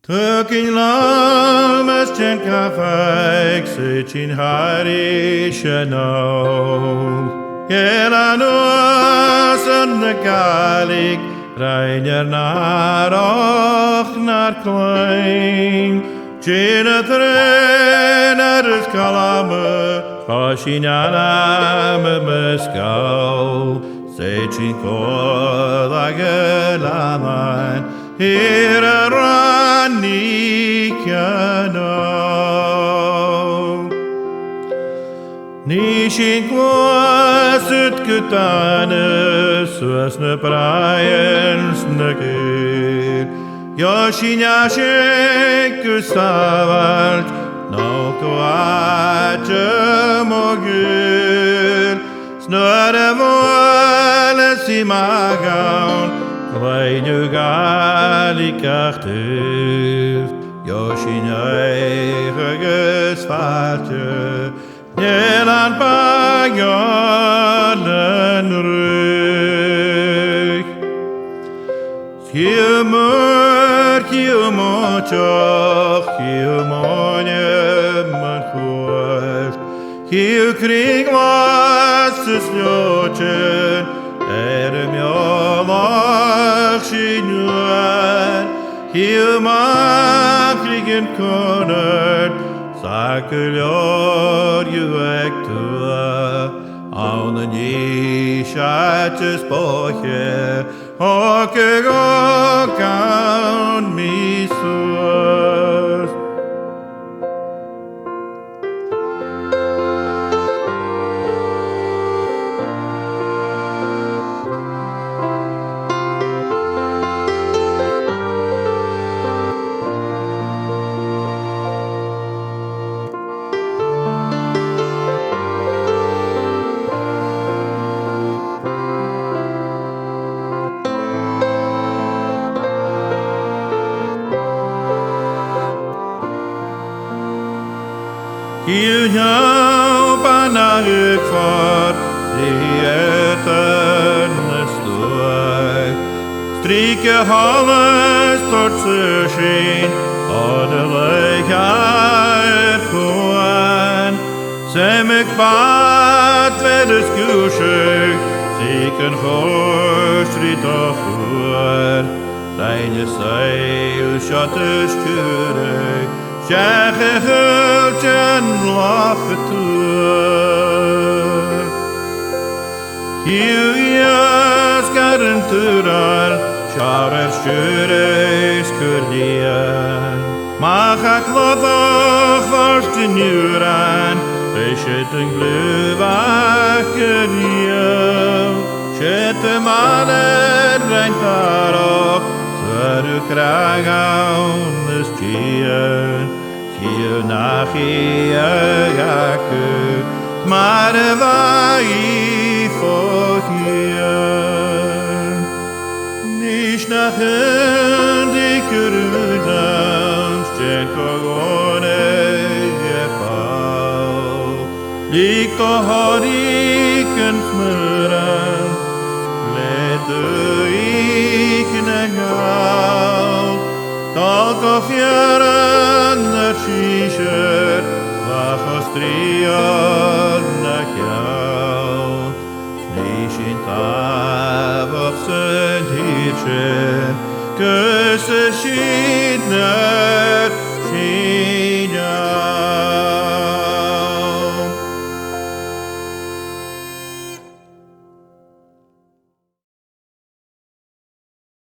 Tökin lames chen kafaik se chin hari shenol. Yelanos an de galik reiner naar och naar klein. China trainer is kalame, Hashinana me meskal. Se chin kola gelaman, here rani kano. Nishin kwas ut kutane, suas ne praens ne gud. Yoshinya shek ustavalt, no koache mogul. Snöre våle si magan, kleine galikachtuft. Yoshinya gesvalte, Nelan pagalen rug. Humor, humochach, humonje man Hiu krig was es ljochen, mjolach shinuen. Hiu makrigen koner, sakelor juek tua. Aune nishates boche, hoke gokan misuas. Hiu nhau panahuk far, dieten stuai. Strike halles tot sushin, adelig erfoen. Semek bat vedes kushuk, ziken horstrit afuer. Deine seil shattes kurek, Shage hultjen lafetur. Hiujas garanturar, Sharer stures kurdian. Machak lodoch vorsten juran, Beshitten gluvakerien. Shette manen rein parok, Sveru kragan is tien. Hiu nachi agaku, mare vai fochien. Nish nachen di kurudan, sten kogone jepau. Liko horiken smuran, ledu iknegau. Talk of jaren naar shisher, vachos trion naar jou. Nishin tav of sent hirschen, kusse schiet naar